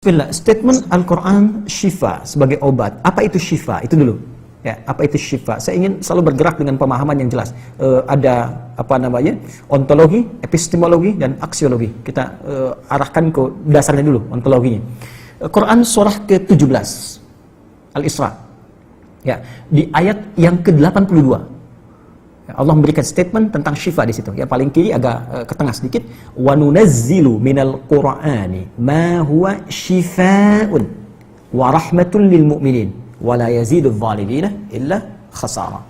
Bismillah, statement Al-Quran syifa sebagai obat. Apa itu syifa? Itu dulu. Ya, apa itu syifa? Saya ingin selalu bergerak dengan pemahaman yang jelas. Ada apa namanya? Ontologi, epistemologi, dan aksiologi. Kita arahkan ke dasarnya dulu, ontologinya. Quran surah ke-17 Al-Isra. Ya, di ayat yang ke-82. Allah memberikan statement tentang syifa di situ. Yang paling kiri agak ke tengah sedikit. Wa nunazzilu minal Qur'ani ma huwa syifaa'un wa rahmatun lil mu'minin wa la yazidudz zalimina illa khasara.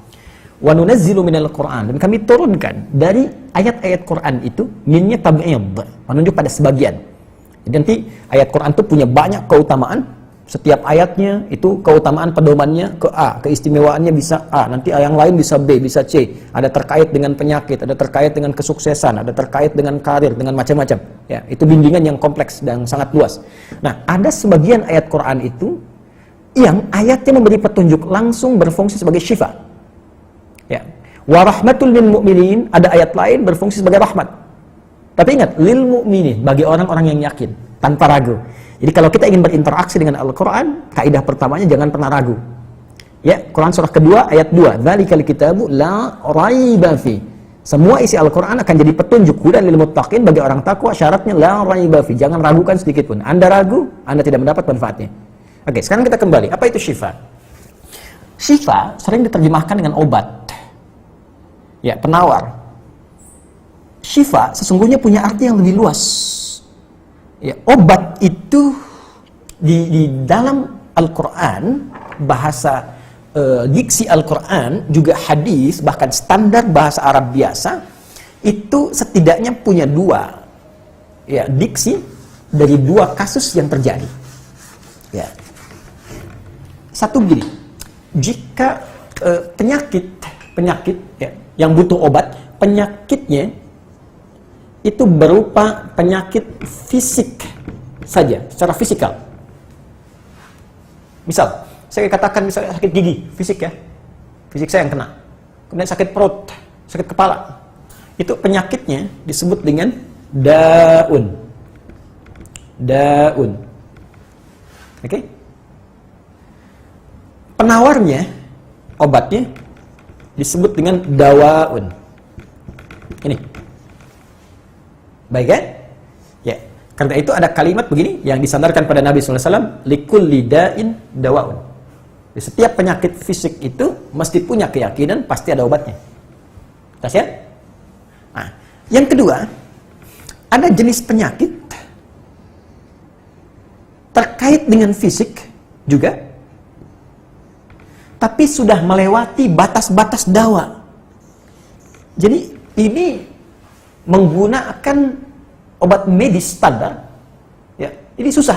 Wa nunazzilu minal Qur'an, dan kami turunkan dari ayat-ayat Quran itu, minnya tab'id, menunjuk pada sebagian. Jadi nanti ayat Quran itu punya banyak keutamaan. Setiap ayatnya itu keutamaan pedomannya ke A, keistimewaannya bisa A, nanti yang lain bisa B, bisa C. Ada terkait dengan penyakit, ada terkait dengan kesuksesan, ada terkait dengan karir, dengan macam-macam. Ya, itu bimbingan yang kompleks dan sangat luas. Nah, ada sebagian ayat Quran itu yang ayatnya memberi petunjuk langsung berfungsi sebagai syifa. Ya. Wa rahmatul lil mu'minin, ada ayat lain berfungsi sebagai rahmat. Tapi ingat, lil mu'minin, bagi orang-orang yang yakin, tanpa ragu. Jadi kalau kita ingin berinteraksi dengan Al-Quran, kaidah pertamanya jangan pernah ragu. Ya, Quran surah kedua ayat 2. Dzalikal kitabu la raiba fi. Semua isi Al-Quran akan jadi petunjuk hudan lil muttaqin, bagi orang takwa, syaratnya la raiba fi. Jangan ragukan sedikit pun. Anda ragu, Anda tidak mendapat manfaatnya. Oke, sekarang kita kembali. Apa itu syifa? Syifa sering diterjemahkan dengan obat. Ya, penawar. Syifa sesungguhnya punya arti yang lebih luas. Ya, obat itu di dalam Al-Quran, bahasa diksi Al-Quran, juga hadis, bahkan standar bahasa Arab biasa, itu setidaknya punya dua ya, diksi dari dua kasus yang terjadi. Ya. Satu begini, jika penyakit ya, yang butuh obat, penyakitnya itu berupa penyakit fisik saja, secara fisikal. Misal, saya katakan misalnya sakit gigi, fisik ya, fisik saya yang kena. Kemudian sakit perut, sakit kepala. Itu penyakitnya disebut dengan daun. Daun. Oke? Penawarnya, obatnya disebut dengan dawaun. Ini. Baik kan? Ya. Karena itu ada kalimat begini yang disandarkan pada Nabi SAW, likulli da'in dawaun. Di setiap penyakit fisik itu mesti punya keyakinan pasti ada obatnya. Tas ya? Nah, yang kedua, ada jenis penyakit terkait dengan fisik juga, tapi sudah melewati batas-batas dawa. Jadi ini menggunakan obat medis standar, ya, ini susah.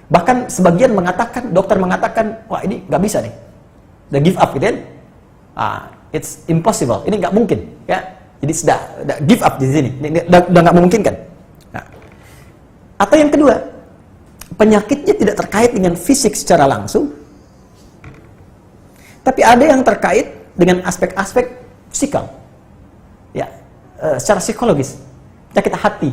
Bahkan sebagian mengatakan, dokter mengatakan, wah ini nggak bisa nih, udah give up gitu kan? It's impossible, ini nggak mungkin, ya. Jadi sudah give up di sini, udah nggak memungkinkan. Nah, atau yang kedua, penyakitnya tidak terkait dengan fisik secara langsung, tapi ada yang terkait dengan aspek-aspek psikal, ya. Secara psikologis, penyakit hati,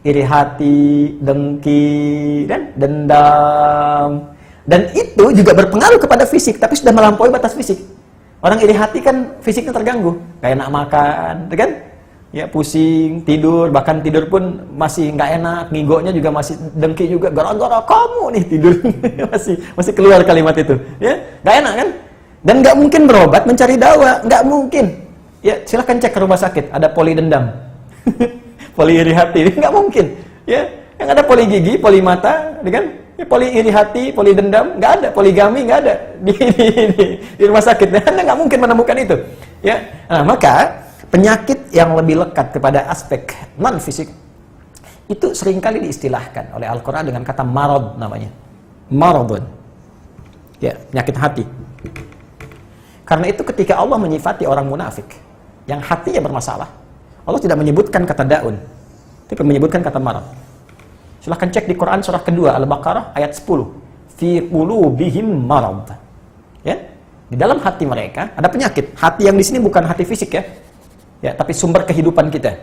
iri hati, dengki, dan dendam, dan itu juga berpengaruh kepada fisik, tapi sudah melampaui batas fisik. Orang iri hati kan fisiknya terganggu, kayak enak makan, kan? Ya, pusing, tidur, bahkan tidur pun masih nggak enak, ngigonya juga masih dengki juga, gara-gara kamu nih tidur, masih keluar kalimat itu, ya, nggak enak kan? Dan nggak mungkin berobat mencari dawa, nggak mungkin. Ya, silahkan cek ke rumah sakit, ada poli dendam, poli iri hati, nggak mungkin. Ya, yang ada poli gigi, poli mata, kan? Ya, poli iri hati, poli dendam, nggak ada. Poligami nggak ada di rumah sakit. Anda nggak mungkin menemukan itu. Ya, nah, maka penyakit yang lebih lekat kepada aspek non fisik itu seringkali diistilahkan oleh Al-Quran dengan kata marad namanya, maradun. Ya, penyakit hati. Karena itu ketika Allah menyifati orang munafik yang hatinya bermasalah, Allah tidak menyebutkan kata daun, tapi menyebutkan kata marad. Silahkan cek di Quran surah kedua Al-Baqarah ayat 10. Fi qulubihim marad. Ya, di dalam hati mereka ada penyakit. Hati yang di sini bukan hati fisik ya. Ya, tapi sumber kehidupan kita.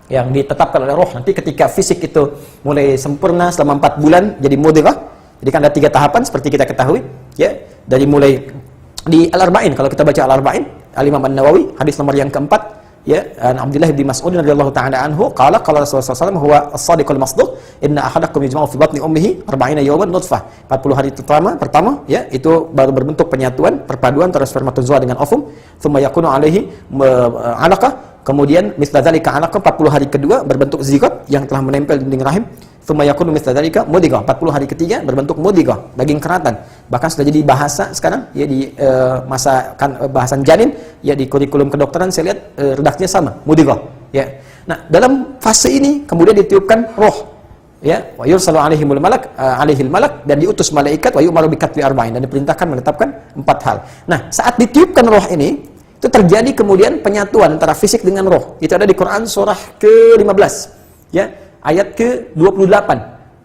yang ditetapkan oleh roh. Nanti ketika fisik itu mulai sempurna selama 4 bulan jadi mudghah. Jadi kan ada 3 tahapan seperti kita ketahui, ya. Dari mulai di Al-Arba'in, kalau kita baca Al-Arba'in, Al-Imam An-Nawawi, hadis nomor yang keempat, ya, Abdullah bin Mas'ud radhiyallahu ta'ala anhu, qala Rasulullah SAW, huwa as-sadiqul masduq, inna ahadakum yajma'u fi batni ummihi 40 yawman nutfah. 40 hari pertama, ya, itu baru berbentuk penyatuan, perpaduan antara spermatozoa dengan ovum, thumma yakunu alaihi 'alaqah. Kemudian misla dzalika 'alaqah, 40 hari kedua berbentuk zigot yang telah menempel di dinding rahim. Tsumma yakunu misla dzalika mudghah, 40 hari ketiga berbentuk mudghah, daging keratan. Bahkan sudah jadi bahasa sekarang ya di masa bahasan janin ya di kurikulum kedokteran saya lihat redaksinya sama, mudghah, ya. Nah, dalam fase ini kemudian ditiupkan roh, ya, wa yursalu alaihimul malak, alaihil malak, dan diutus malaikat, wa yu'maru bikatbi arba'in, dan diperintahkan menetapkan 4 hal. Nah, saat ditiupkan roh ini itu terjadi kemudian penyatuan antara fisik dengan roh. Itu ada di Quran surah ke-15, ya, ayat ke-28.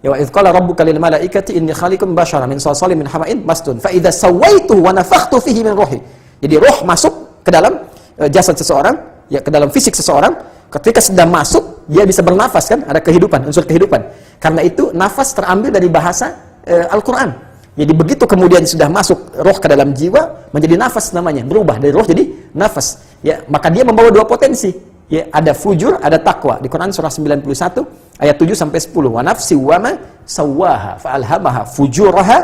Ya, wa idz qala rabbuka lil malaikati inni khaliqun basyaran min salsalin min hama'in masnun fa idza sawaituhu wa nafakhtu fihi min ruhi. Jadi roh masuk ke dalam jasad seseorang, ya, ke dalam fisik seseorang. Ketika sudah masuk, dia bisa bernafas, kan, ada kehidupan, unsur kehidupan. Karena itu nafas terambil dari bahasa Al-Qur'an. Jadi begitu kemudian sudah masuk roh ke dalam jiwa, menjadi nafas namanya, berubah dari roh jadi nafas. Ya, maka dia membawa 2 potensi. Ya, ada fujur, ada takwa. Di Quran surah 91 ayat 7 sampai 10. Wa nafsi wa ma sawwaha fa alhamaha fujuraha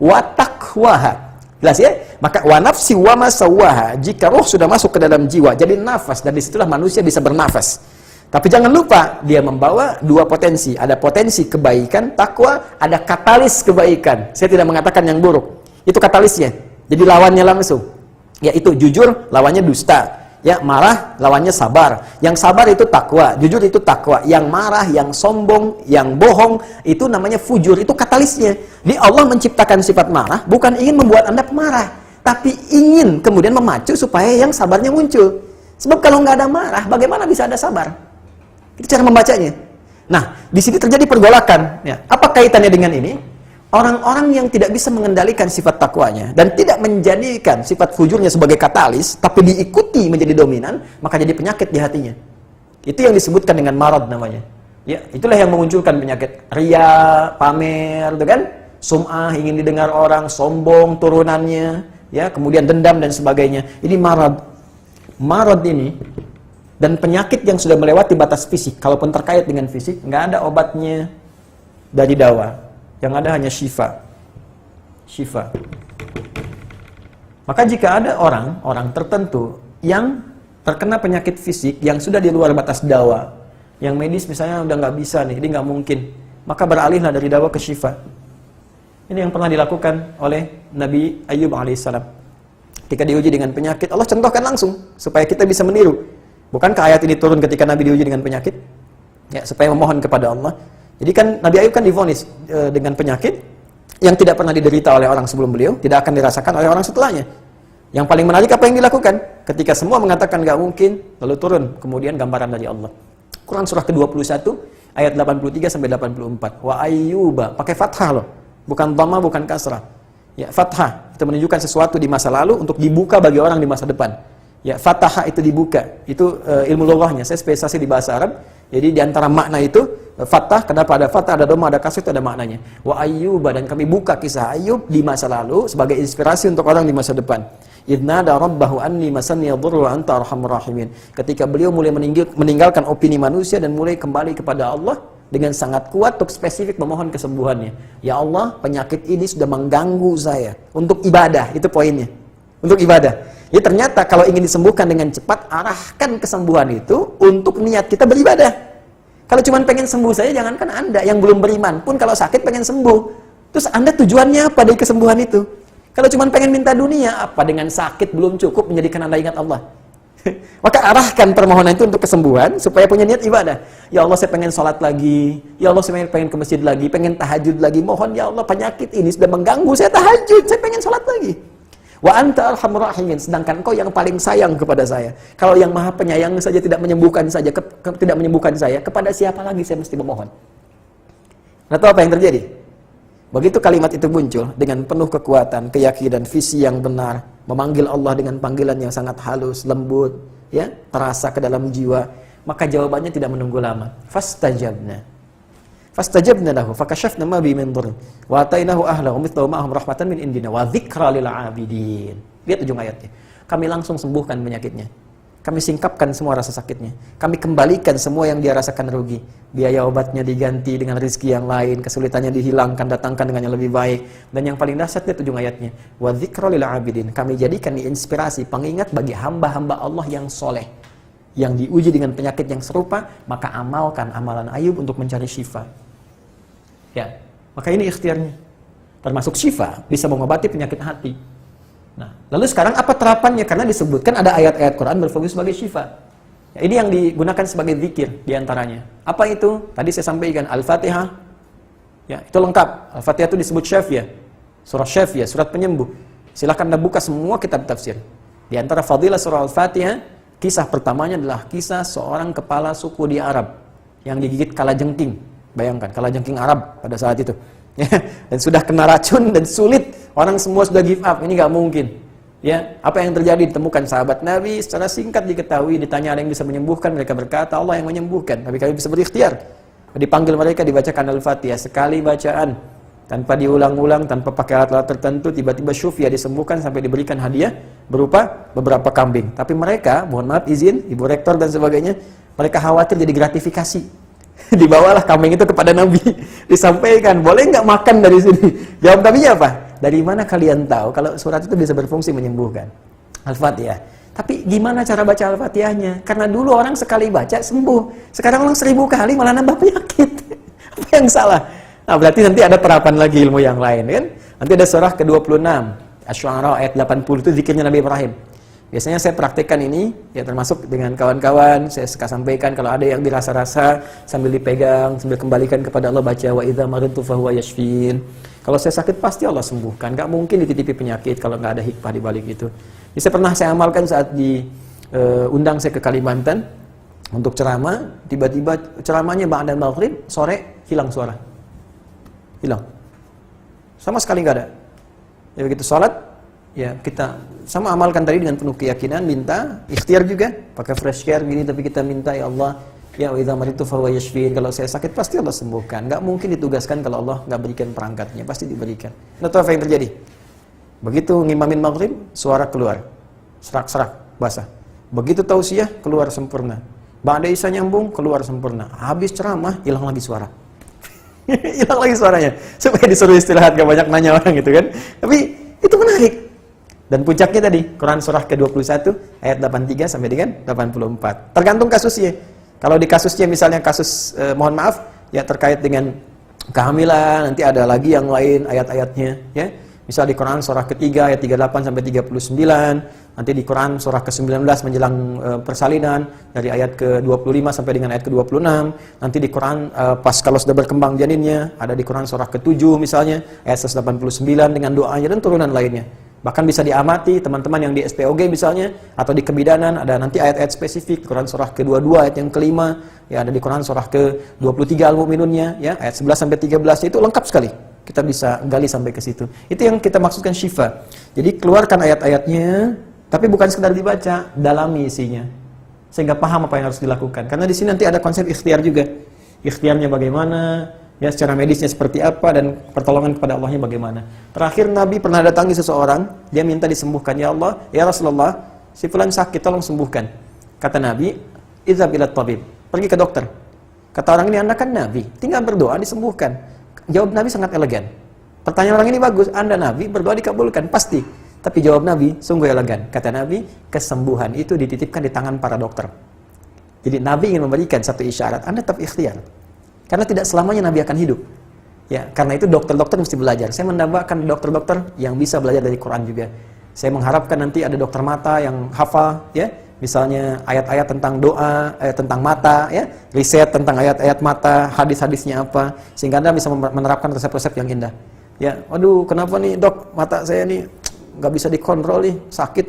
wa taqwaha. Jelas, ya? Maka wa nafsi wa ma sawwaha, jika roh sudah masuk ke dalam jiwa jadi nafas, dan disitulah manusia bisa bernafas. Tapi jangan lupa dia membawa 2 potensi. Ada potensi kebaikan, takwa, ada katalis kebaikan. Saya tidak mengatakan yang buruk. Itu katalisnya. Jadi lawannya langsung. Yaitu jujur, lawannya dusta. Ya, marah, lawannya sabar. Yang sabar itu takwa, jujur itu takwa. Yang marah, yang sombong, yang bohong, itu namanya fujur, itu katalisnya. Jadi Allah menciptakan sifat marah bukan ingin membuat Anda pemarah, tapi ingin kemudian memacu supaya yang sabarnya muncul. Sebab kalau nggak ada marah, bagaimana bisa ada sabar? Itu cara membacanya. Nah, di sini terjadi pergolakan. Ya. Apa kaitannya dengan ini? Orang-orang yang tidak bisa mengendalikan sifat takwanya dan tidak menjadikan sifat fujurnya sebagai katalis, tapi diikuti menjadi dominan, maka jadi penyakit di hatinya. Itu yang disebutkan dengan marad namanya. Ya, itulah yang memunculkan penyakit ria, pamer, gitu kan? Sum'ah, ingin didengar orang, sombong turunannya, ya, kemudian dendam dan sebagainya. Ini marad. Marad ini dan penyakit yang sudah melewati batas fisik, kalaupun terkait dengan fisik, nggak ada obatnya dari dawa. Yang ada hanya syifa. Maka jika ada orang tertentu yang terkena penyakit fisik yang sudah di luar batas dawa, yang medis misalnya udah nggak bisa nih, ini nggak mungkin, maka beralihlah dari dawa ke syifa. Ini yang pernah dilakukan oleh Nabi Ayyub alaihissalam. Ketika diuji dengan penyakit, Allah contohkan langsung supaya kita bisa meniru. Bukankah ayat ini turun ketika Nabi diuji dengan penyakit? Ya, supaya memohon kepada Allah. Jadi kan Nabi Ayub kan divonis dengan penyakit yang tidak pernah diderita oleh orang sebelum beliau, tidak akan dirasakan oleh orang setelahnya. Yang paling menarik apa yang dilakukan? Ketika semua mengatakan nggak mungkin, lalu turun kemudian gambaran dari Allah. Quran surah ke-21 ayat 83 sampai 84. Wa ayyuba, pakai fathah loh, bukan dhamma, bukan kasrah. Ya, fathah itu menunjukkan sesuatu di masa lalu untuk dibuka bagi orang di masa depan. Ya, fathah itu dibuka. Itu ilmu lughahnya. Saya spesialisasi di bahasa Arab. Jadi di antara makna itu fathah, kenapa ada fathah, ada dhamma, ada kasrah, itu ada maknanya. Wa ayyuba, dan kami buka kisah Ayub di masa lalu sebagai inspirasi untuk orang di masa depan. Idnada rabbahu anni masanni yadhurru wa anta arhamur rahimin. Ketika beliau mulai meninggalkan opini manusia dan mulai kembali kepada Allah dengan sangat kuat untuk spesifik memohon kesembuhannya. Ya Allah, penyakit ini sudah mengganggu saya. Untuk ibadah, itu poinnya. Untuk ibadah. Ya, ternyata kalau ingin disembuhkan dengan cepat, arahkan kesembuhan itu untuk niat kita beribadah. Kalau cuma pengen sembuh saja, jangankan Anda yang belum beriman pun kalau sakit pengen sembuh. Terus Anda tujuannya apa dari kesembuhan itu? Kalau cuma pengen minta dunia, apa dengan sakit belum cukup menjadikan Anda ingat Allah? Maka arahkan permohonan itu untuk kesembuhan supaya punya niat ibadah. Ya Allah, saya pengen sholat lagi. Ya Allah, saya pengen ke masjid lagi, pengen tahajud lagi. Mohon ya Allah, penyakit ini sudah mengganggu saya tahajud, saya pengen sholat lagi. Wa anta arhamur rahimin, sedangkan Engkau yang paling sayang kepada saya. Kalau yang Maha Penyayang saja tidak menyembuhkan saya, kepada siapa lagi saya mesti memohon? Nah, tahu apa yang terjadi? Begitu kalimat itu muncul dengan penuh kekuatan, keyakinan, visi yang benar, memanggil Allah dengan panggilan yang sangat halus, lembut, ya, terasa ke dalam jiwa, Maka jawabannya tidak menunggu lama. Fastajabna lahu fakashafna ma bi min dhurr wa atainahu ahlahu mithlahu ma'ahum rahmatan min indina wa dzikra lil 'abidin. Lihat ujung ayatnya. Kami langsung sembuhkan penyakitnya. Kami singkapkan semua rasa sakitnya. Kami kembalikan semua yang dia rasakan rugi. Biaya obatnya diganti dengan rezeki yang lain, kesulitannya dihilangkan, datangkan dengan yang lebih baik. Dan yang paling dahsyat lihat ujung ayatnya. Wa dzikra lil 'abidin. Kami jadikan inspirasi, pengingat bagi hamba-hamba Allah yang soleh, yang diuji dengan penyakit yang serupa, maka amalkan amalan Ayub untuk mencari syifa. Ya, maka ini ikhtiarnya. Termasuk syifa, bisa mengobati penyakit hati. Nah, lalu sekarang apa terapannya? Karena disebutkan ada ayat-ayat Quran berfungsi sebagai syifa. Ya, ini yang digunakan sebagai zikir diantaranya. Apa itu? Tadi saya sampaikan Al-Fatihah. Ya, itu lengkap. Al-Fatihah itu disebut syafiyah. Surah syafiyah, surat penyembuh. Silahkan Anda buka semua kitab tafsir. Di antara fadilah surah Al-Fatihah, kisah pertamanya adalah kisah seorang kepala suku di Arab yang digigit kalajengking. Bayangkan, kalajengking Arab pada saat itu. Dan sudah kena racun dan sulit. Orang semua sudah give up, ini nggak mungkin. Ya, apa yang terjadi? Ditemukan sahabat Nabi, secara singkat diketahui, ditanya ada yang bisa menyembuhkan, mereka berkata Allah yang menyembuhkan. Tapi kami bisa berikhtiar. Dipanggil mereka, dibacakan Al-Fatihah sekali bacaan, tanpa diulang-ulang, tanpa pakai alat-alat tertentu, tiba-tiba syufia disembuhkan sampai diberikan hadiah berupa beberapa kambing. Tapi mereka, mohon maaf izin, Ibu Rektor dan sebagainya, mereka khawatir jadi gratifikasi. Dibawalah kambing itu kepada Nabi, disampaikan, boleh nggak makan dari sini? Jawab Nabinya apa? Dari mana kalian tahu kalau surat itu bisa berfungsi menyembuhkan? Al-Fatihah. Tapi gimana cara baca Al-Fatihahnya? Karena dulu orang sekali baca sembuh, sekarang orang 1000 kali malah nambah penyakit. Apa yang salah? Nah, berarti nanti ada terapan lagi ilmu yang lain, kan? Nanti ada surah ke-26, Asy-Syu'ara ayat 80 itu zikirnya Nabi Ibrahim. Biasanya saya praktekkan ini, ya termasuk dengan kawan-kawan, saya suka sampaikan kalau ada yang dirasa-rasa sambil dipegang, sambil kembalikan kepada Allah, baca wa idza maridtu fahuwa yashfin. Kalau saya sakit pasti Allah sembuhkan, nggak mungkin dititipi penyakit kalau nggak ada hikmah di balik itu. Ini saya amalkan saat diundang saya ke Kalimantan untuk ceramah, tiba-tiba ceramahnya ba'da maghrib, sore hilang suara. Hilang. Sama sekali nggak ada. Ya begitu salat, ya kita sama amalkan tadi dengan penuh keyakinan, minta ikhtiar juga pakai fresh care gini, tapi kita minta ya Allah, ya wa idza maridtu fa huwa yashfin. Kalau saya sakit pasti Allah sembuhkan. Enggak mungkin ditugaskan kalau Allah enggak berikan perangkatnya, pasti diberikan. Nah, tahu apa yang terjadi? Begitu ngimamin maghrib, suara keluar. Serak-serak, basah. Begitu tausiah, keluar sempurna. Ba'da isya nyambung, keluar sempurna. Habis ceramah, hilang lagi suara. Hilang lagi suaranya. Supaya disuruh istirahat, gak banyak nanya orang gitu kan. Tapi itu menarik. Dan puncaknya tadi, Quran surah ke-21 ayat 83 sampai dengan 84. Tergantung kasusnya. Kalau di kasusnya misalnya kasus mohon maaf ya terkait dengan kehamilan, nanti ada lagi yang lain ayat-ayatnya ya. Misal di Quran surah ketiga ayat 38 sampai 39, nanti di Quran surah ke-19 menjelang persalinan dari ayat ke-25 sampai dengan ayat ke-26, nanti di Quran pas kalau sudah berkembang janinnya, ada di Quran surah ke-7 misalnya ayat 189 dengan doanya dan turunan lainnya. Bahkan bisa diamati teman-teman yang di SPOG misalnya atau di kebidanan, ada nanti ayat-ayat spesifik Quran surah ke-22 ayat yang kelima, ya ada di Quran surah ke-23 Al-Mu'minunnya ya ayat 11 sampai 13 itu lengkap sekali. Kita bisa gali sampai ke situ. Itu yang kita maksudkan syifa. Jadi keluarkan ayat-ayatnya, tapi bukan sekedar dibaca, dalami isinya. Sehingga paham apa yang harus dilakukan. Karena di sini nanti ada konsep ikhtiar juga. Ikhtiarnya bagaimana? Ya, secara medisnya seperti apa dan pertolongan kepada Allahnya bagaimana. Terakhir Nabi pernah datangi seseorang, dia minta disembuhkan, ya Allah, ya Rasulullah, si fulan sakit, tolong sembuhkan. Kata Nabi, izhab ila tabib, pergi ke dokter. Kata orang ini, Anda kan Nabi, tinggal berdoa disembuhkan. Jawab Nabi sangat elegan. Pertanyaan orang ini bagus, Anda Nabi, berdoa dikabulkan, pasti. Tapi jawab Nabi sungguh elegan. Kata Nabi, kesembuhan itu dititipkan di tangan para dokter. Jadi Nabi ingin memberikan satu isyarat, Anda tetap ikhtiar. Karena tidak selamanya Nabi akan hidup. Ya, karena itu dokter-dokter mesti belajar. Saya mendambakan dokter-dokter yang bisa belajar dari Quran juga. Saya mengharapkan nanti ada dokter mata yang hafal, ya, misalnya ayat-ayat tentang doa, tentang mata, ya, riset tentang ayat-ayat mata, hadis-hadisnya apa, sehingga Anda bisa menerapkan resep-resep yang indah. Ya, aduh, kenapa nih dok, mata saya nih nggak bisa dikontrol nih, sakit.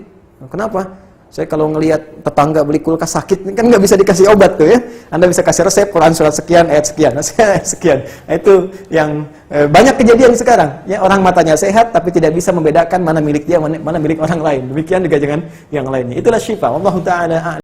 Kenapa? Saya kalau ngelihat tetangga beli kulkas sakit, kan nggak bisa dikasih obat tuh ya. Anda bisa kasih resep Quran surat sekian, ayat sekian, sekian. Nah, itu yang banyak kejadian sekarang. Ya, orang matanya sehat tapi tidak bisa membedakan mana milik dia, mana milik orang lain. Demikian juga dengan yang lainnya. Itulah syifa. Wallahu ta'ala a'lam.